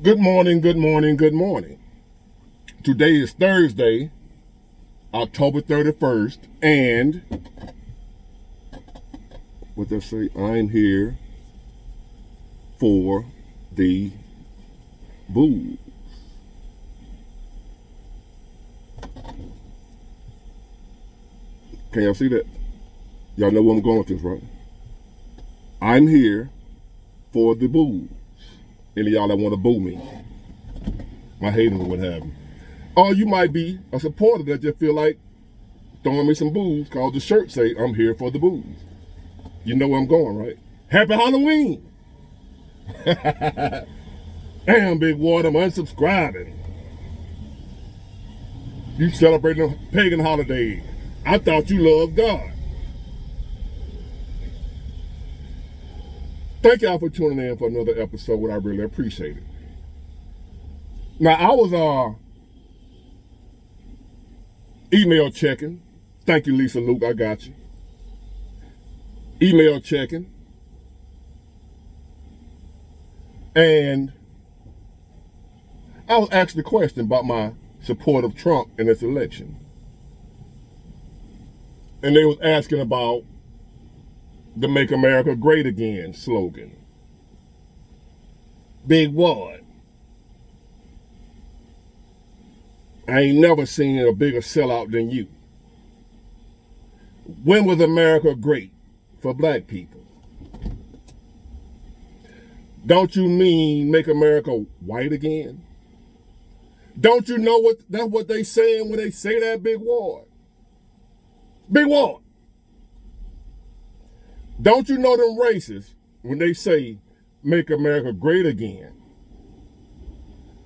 Good morning, good morning, good morning. Today is Thursday, October 31st, and what they say, I'm here for the booze. Can y'all see that? Y'all know where I'm going with this, right? I'm here for the booze. Any of y'all that want to boo me, my haters or what have you. Or you might be a supporter that just feel like throwing me some booze because the shirt say I'm here for the booze. You know where I'm going, right? Happy Halloween! Damn, Big Water, I'm unsubscribing. You celebrating a pagan holiday. I thought you loved God. Thank y'all for tuning in for another episode. I really appreciate it. Now, I was email checking. Thank you, Lisa Luke. I got you. Email checking. And I was asked the question about my support of Trump in this election. And they was asking about the Make America Great Again slogan. Big Ward. I ain't never seen a bigger sellout than you. When was America great for black people? Don't you mean make America white again? Don't you know that's what they saying when they say that, Big Ward? Big Ward. Don't you know them racists when they say make America great again?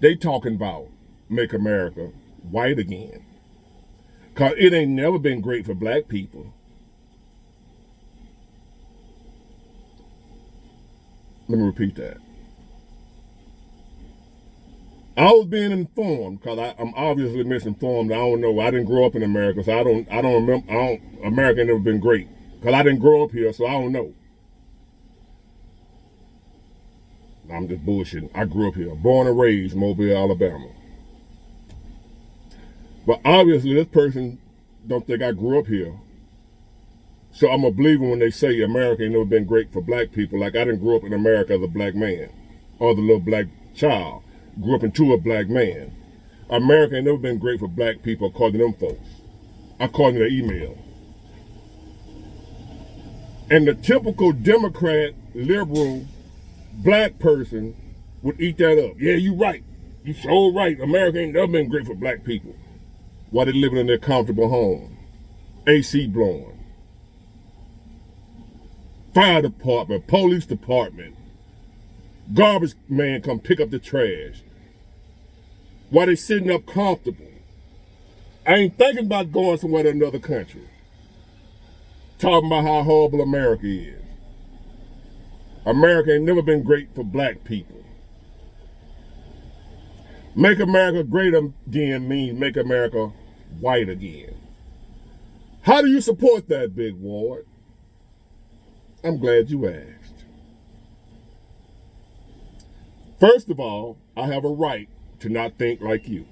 They talking about make America white again. Cause it ain't never been great for black people. Let me repeat that. I was being informed because I'm obviously misinformed. I don't know. I didn't grow up in America, so I don't remember. America ain't never been great because I didn't grow up here, so I don't know. I'm just bullshitting. I grew up here, born and raised, Mobile, Alabama. But obviously, this person don't think I grew up here. So I'm a believer when they say America ain't never been great for black people. Like I didn't grow up in America as a black man or the little black child. Grew up into a black man. America ain't never been great for black people according to them folks. According to their email. And the typical Democrat, liberal, black person would eat that up. Yeah, you right. You so right. America ain't never been great for black people. While they living in their comfortable home. AC blowing. Fire department, police department, garbage man come pick up the trash while they sitting up comfortable. I ain't thinking about going somewhere to another country. Talking about how horrible America is. America ain't never been great for black people. Make America great again means make America white again. How do you support that, Big Ward? I'm glad you asked. First of all, I have a right to not think like you.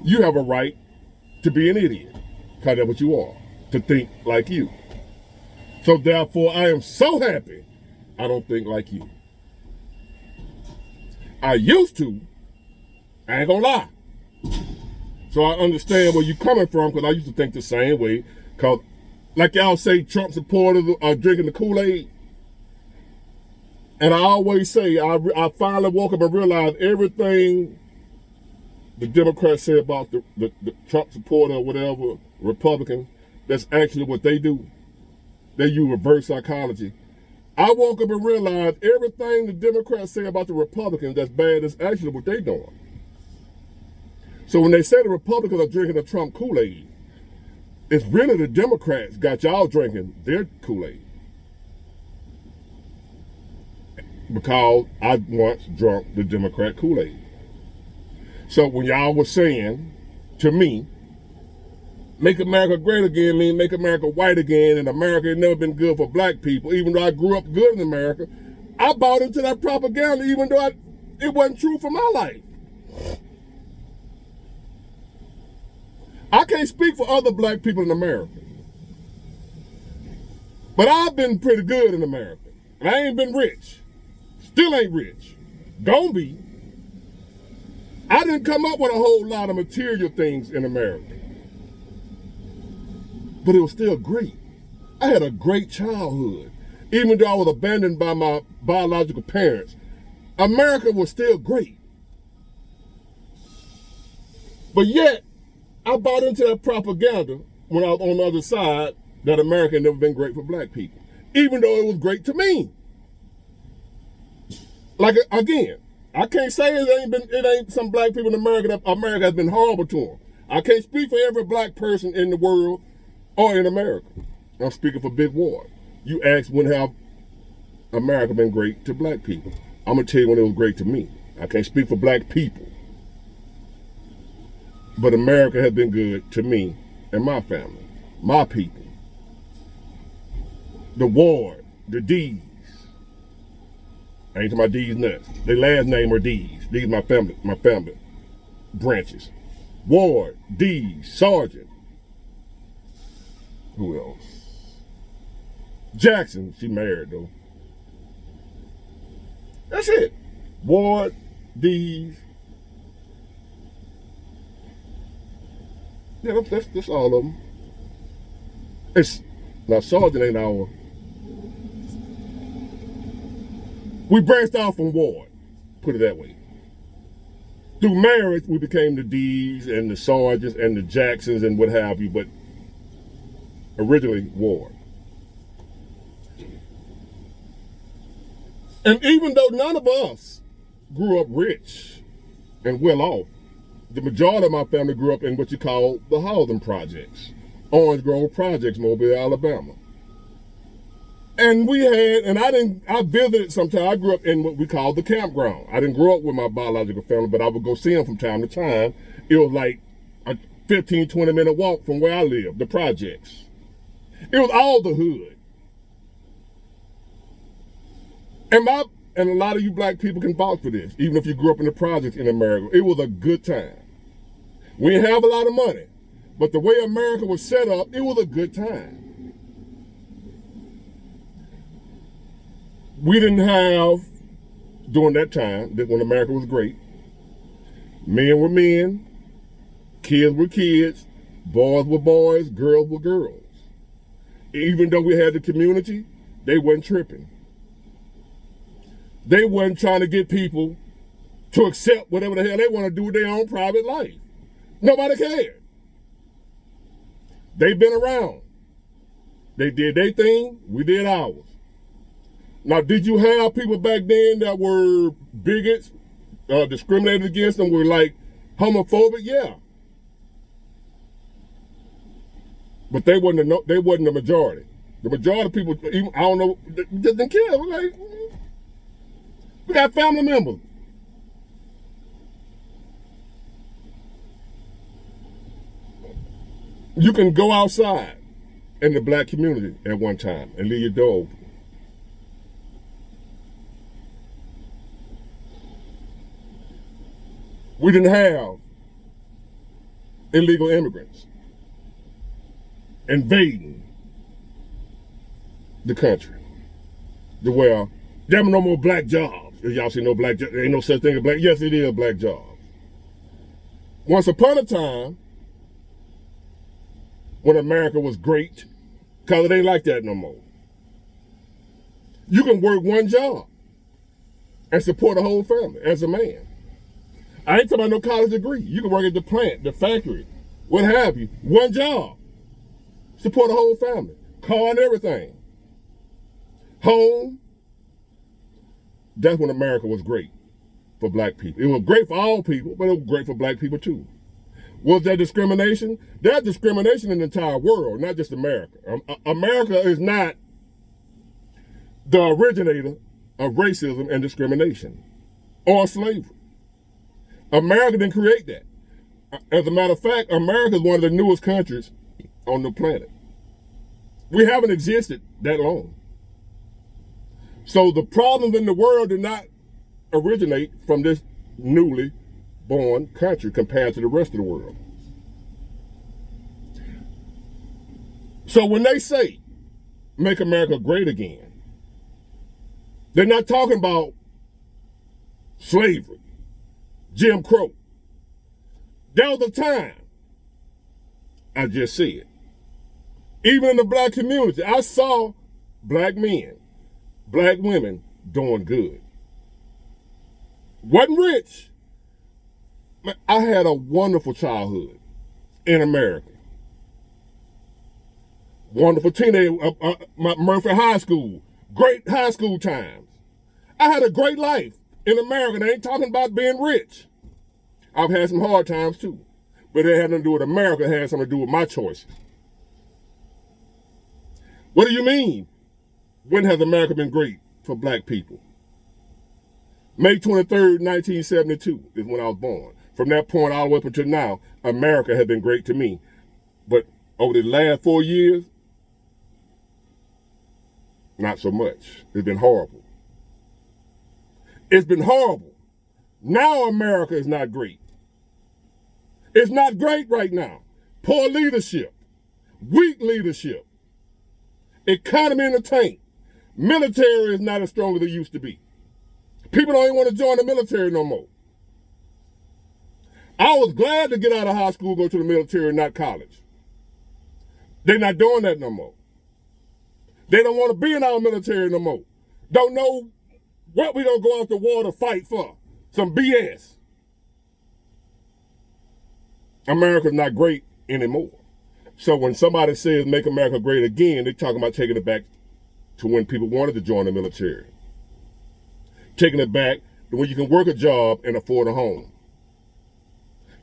You have a right to be an idiot, because that's what you are, to think like you. So therefore, I am so happy I don't think like you. I used to, I ain't gonna lie. So I understand where you're coming from, because I used to think the same way, because like y'all say, Trump supporters are drinking the Kool-Aid. And I always say, I finally woke up and realized everything the Democrats say about the Trump supporter or whatever, Republican, that's actually what they do. They use reverse psychology. I woke up and realized everything the Democrats say about the Republicans that's bad is actually what they doing. So when they say the Republicans are drinking the Trump Kool-Aid, it's really the Democrats got y'all drinking their Kool-Aid. Because I once drunk the Democrat Kool-Aid. So when y'all was saying to me, make America great again mean make America white again, and America ain't never been good for black people, even though I grew up good in America, I bought into that propaganda even though it wasn't true for my life. I can't speak for other black people in America. But I've been pretty good in America. And I ain't been rich. Still ain't rich. Don't be. I didn't come up with a whole lot of material things in America. But it was still great. I had a great childhood. Even though I was abandoned by my biological parents, America was still great. But yet, I bought into that propaganda when I was on the other side that America had never been great for black people, even though it was great to me. Like, again, I can't say it ain't some black people in America that America has been horrible to them. I can't speak for every black person in the world or in America. I'm speaking for Big Ward. You asked when have America been great to black people. I'm gonna tell you when it was great to me. I can't speak for black people. But America has been good to me and my family, my people. The Ward, the D's. I ain't talking about D's nuts. Their last name are D's. These are my family branches. Ward, D's, Sergeant. Who else? Jackson, she married though. That's it. Ward, D's. Yeah, that's all of them. Now Sergeant ain't our. We branched off from Ward, put it that way. Through marriage, we became the D's and the Sergeants and the Jacksons and what have you, but originally Ward. And even though none of us grew up rich and well off, the majority of my family grew up in what you call the housing projects, Orange Grove Projects, Mobile, Alabama. And we had, and I visited sometimes. I grew up in what we call the campground. I didn't grow up with my biological family, but I would go see them from time to time. It was like a 15, 20-minute walk from where I lived, the projects. It was all the hood. And a lot of you black people can vouch for this, even if you grew up in the projects in America. It was a good time. We didn't have a lot of money, but the way America was set up, it was a good time. We didn't have, during that time, when America was great, men were men, kids were kids, boys were boys, girls were girls. Even though we had the community, they wasn't tripping. They wasn't trying to get people to accept whatever the hell they want to do with their own private life. Nobody cared. They've been around. They did their thing, we did ours. Now, did you have people back then that were bigots, discriminated against them, were like homophobic? Yeah. But they wasn't the majority. The majority of people, even, I don't know, just didn't care. We're like, we got family members. You can go outside in the black community at one time and leave your door open. We didn't have illegal immigrants invading the country. Well, there were no more black jobs. Y'all see no black jobs? There ain't no such thing as black. Yes, it is black jobs. Once upon a time, when America was great, because it ain't like that no more. You can work one job and support a whole family as a man. I ain't talking about no college degree. You can work at the plant, the factory, what have you. One job. Support a whole family. Car and everything. Home. That's when America was great for black people. It was great for all people, but it was great for black people too. Was there discrimination? There's discrimination in the entire world, not just America. America is not the originator of racism and discrimination or slavery. America didn't create that. As a matter of fact, America is one of the newest countries on the planet. We haven't existed that long. So the problems in the world did not originate from this newly born country compared to the rest of the world. So when they say, make America great again, they're not talking about slavery, Jim Crow. There was a time, I just said, even in the black community, I saw black men, black women doing good. Wasn't rich. I had a wonderful childhood in America. Wonderful teenage, Murphy High School, great high school times. I had a great life in America. They ain't talking about being rich. I've had some hard times too, but it had nothing to do with America. It had something to do with my choices. What do you mean? When has America been great for black people? May 23rd, 1972 is when I was born. From that point all the way up until now, America has been great to me. But over the last 4 years, not so much. It's been horrible. It's been horrible. Now America is not great. It's not great right now. Poor leadership, weak leadership, economy in the tank. Military is not as strong as it used to be. People don't even want to join the military no more. I was glad to get out of high school, go to the military, not college. They're not doing that no more. They don't want to be in our military no more. Don't know what we're going to go out to war to fight for. Some BS. America's not great anymore. So when somebody says make America great again, they're talking about taking it back to when people wanted to join the military. Taking it back to when you can work a job and afford a home.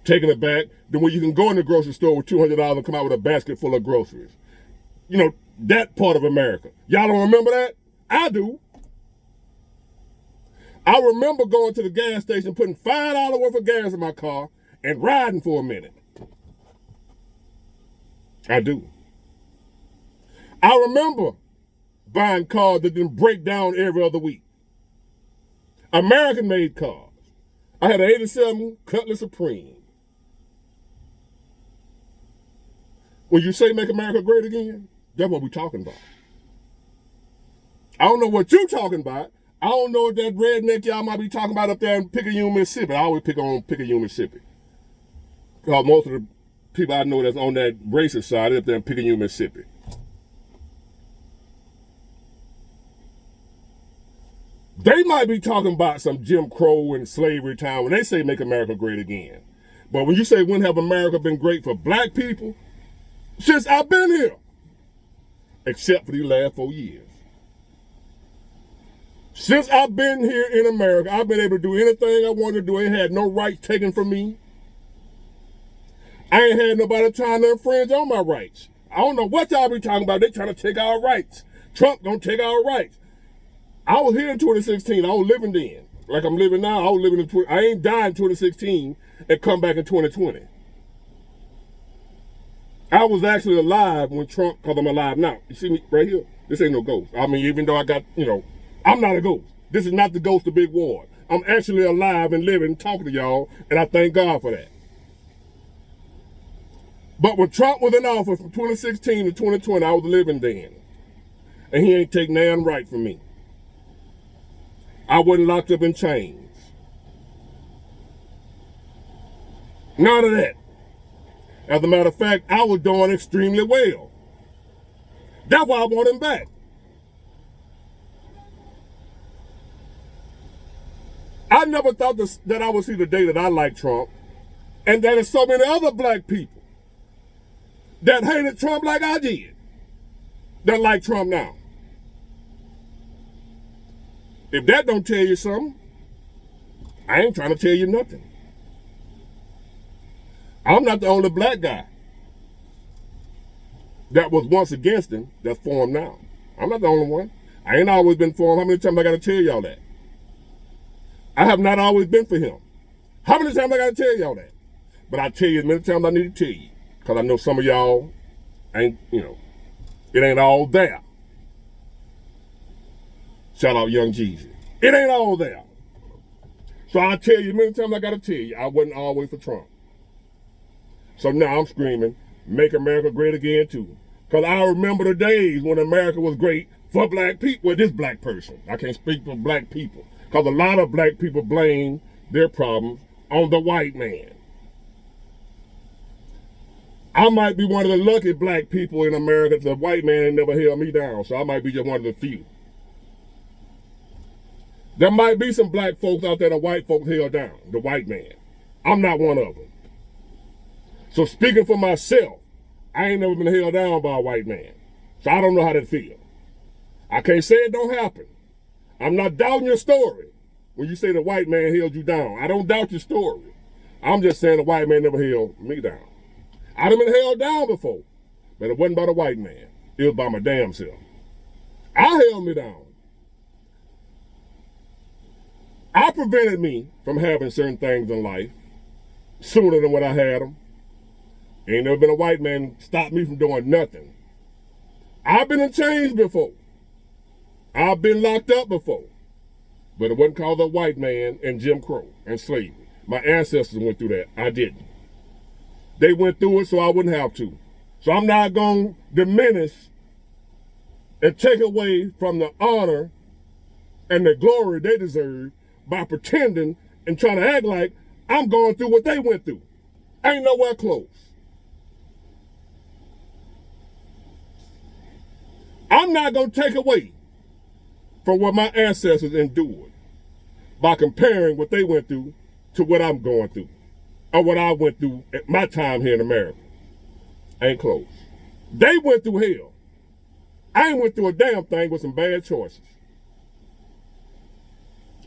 Taking it back to when you can go in the grocery store with $200 and come out with a basket full of groceries. You know, that part of America. Y'all don't remember that? I do. I remember going to the gas station, putting $5 worth of gas in my car and riding for a minute. I do. I remember buying cars that didn't break down every other week. American-made cars. I had an 87 Cutlass Supreme. When you say make America great again, that's what we're talking about. I don't know what you're talking about. I don't know what that redneck y'all might be talking about up there in Picayune, Mississippi. I always pick on Picayune, Mississippi. Because most of the people I know that's on that racist side is up there in Picayune, Mississippi. They might be talking about some Jim Crow and slavery time when they say make America great again. But when you say when have America been great for black people, since I've been here, except for these last 4 years. Since I've been here in America, I've been able to do anything I wanted to do. I ain't had no rights taken from me. I ain't had nobody trying to infringe on my rights. I don't know what y'all be talking about. They trying to take our rights. Trump don't take our rights. I was here in 2016. I was living then. Like I'm living now. I was living in I ain't died in 2016 and come back in 2020. I was actually alive when Trump, because I'm alive now. You see me right here? This ain't no ghost. I mean, even though I got, I'm not a ghost. This is not the ghost of Big Ward. I'm actually alive and living, talking to y'all, and I thank God for that. But when Trump was in office from 2016 to 2020, I was living then. And he ain't take nan right from me. I wasn't locked up in chains. None of that. As a matter of fact, I was doing extremely well. That's why I want him back. I never thought that I would see the day that I liked Trump, and that there's so many other black people that hated Trump like I did, that like Trump now. If that don't tell you something, I ain't trying to tell you nothing. I'm not the only black guy that was once against him that's for him now. I'm not the only one. I ain't always been for him. How many times I got to tell y'all that? I have not always been for him. How many times I got to tell y'all that? But I tell you as many times I need to tell you, because I know some of y'all ain't, it ain't all there. Shout out Young Jeezy. It ain't all there. So I tell you many times I got to tell you, I wasn't always for Trump. So now I'm screaming, make America great again too. Because I remember the days when America was great for black people. Well, this black person. I can't speak for black people. Because a lot of black people blame their problems on the white man. I might be one of the lucky black people in America. The white man never held me down. So I might be just one of the few. There might be some black folks out there that white folks held down. The white man. I'm not one of them. So speaking for myself, I ain't never been held down by a white man. So I don't know how that feels. I can't say it don't happen. I'm not doubting your story when you say the white man held you down. I don't doubt your story. I'm just saying the white man never held me down. I'd have been held down before, but it wasn't by the white man. It was by my damn self. I held me down. I prevented me from having certain things in life sooner than when I had them. Ain't never been a white man stop me from doing nothing. I've been in chains before. I've been locked up before. But it wasn't called a white man and Jim Crow and slavery. My ancestors went through that. I didn't. They went through it so I wouldn't have to. So I'm not going to diminish and take away from the honor and the glory they deserve by pretending and trying to act like I'm going through what they went through. Ain't nowhere close. I'm not going to take away from what my ancestors endured by comparing what they went through to what I'm going through or what I went through at my time here in America. Ain't close. They went through hell. I ain't went through a damn thing with some bad choices.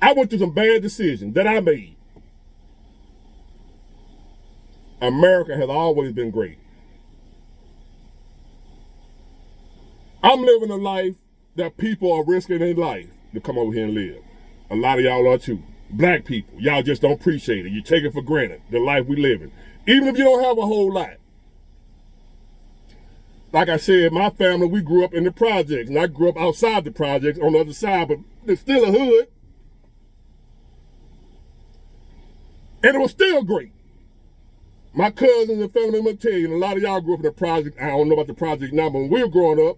I went through some bad decisions that I made. America has always been great. I'm living a life that people are risking their life to come over here and live. A lot of y'all are too. Black people, y'all just don't appreciate it. You take it for granted, the life we live in. Even if you don't have a whole lot. Like I said, my family, we grew up in the projects. And I grew up outside the projects on the other side, but there's still a hood. And it was still great. My cousins and family members tell you, and a lot of y'all grew up in the project. I don't know about the project now, but when we were growing up,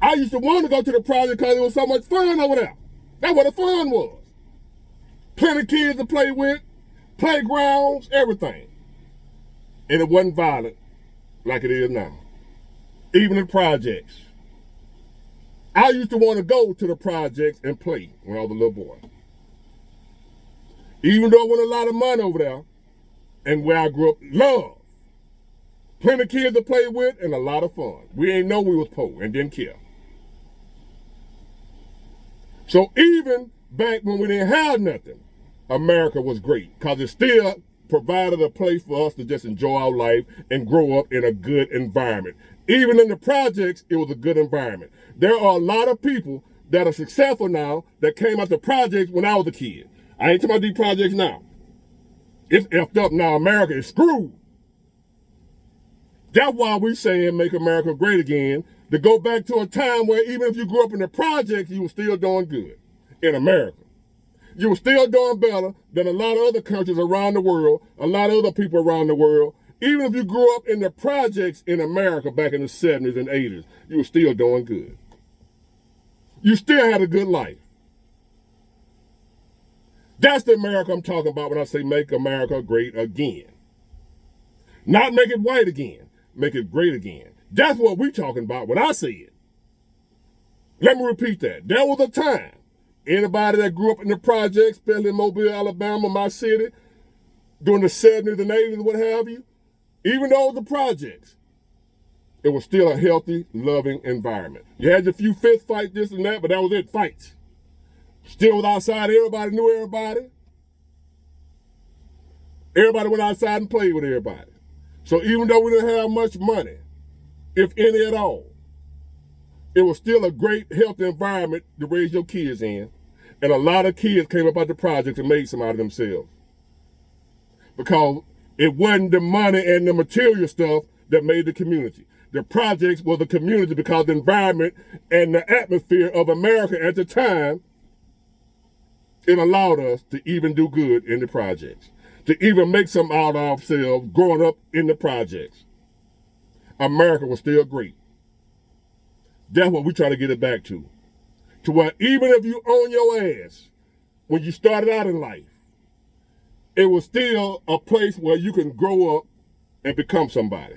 I used to want to go to the project because it was so much fun over there. That's what the fun was. Plenty of kids to play with, playgrounds, everything. And it wasn't violent like it is now. Even in projects. I used to want to go to the projects and play when I was a little boy. Even though it wasn't a lot of money over there, and where I grew up, love. Plenty of kids to play with and a lot of fun. We ain't know we was poor and didn't care. So even back when we didn't have nothing, America was great because it still provided a place for us to just enjoy our life and grow up in a good environment. Even in the projects, it was a good environment. There are a lot of people that are successful now that came out the projects when I was a kid. I ain't talking about these projects now. It's effed up now. America is screwed. That's why we saying make America great again, to go back to a time where even if you grew up in the projects, you were still doing good in America. You were still doing better than a lot of other countries around the world, a lot of other people around the world. Even if you grew up in the projects in America back in the 70s and 80s, you were still doing good. You still had a good life. That's the America I'm talking about when I say make America great again. Not make it white again, make it great again. That's what we're talking about when I say it. Let me repeat that. There was a time, anybody that grew up in the projects, especially in Mobile, Alabama, my city, during the 70s and 80s, what have you, even though it was the projects, it was still a healthy, loving environment. You had a few fist fights, this and that, but that was it, fights. Still was outside, everybody knew everybody. Everybody went outside and played with everybody. So even though we didn't have much money, if any at all, it was still a great, healthy environment to raise your kids in. And a lot of kids came up out the projects and made some out of themselves. Because it wasn't the money and the material stuff that made the community. The projects were the community because the environment and the atmosphere of America at the time, it allowed us to even do good in the projects, to even make something out of ourselves growing up in the projects. America was still great. That's what we try to get it back to. To where even if you own your ass when you started out in life, it was still a place where you can grow up and become somebody.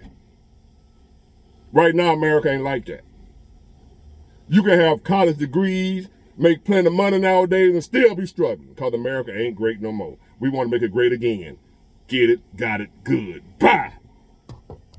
Right now, America ain't like that. You can have college degrees, make plenty of money nowadays, and still be struggling because America ain't great no more. We want to make it great again. Get it, got it, good. Bye.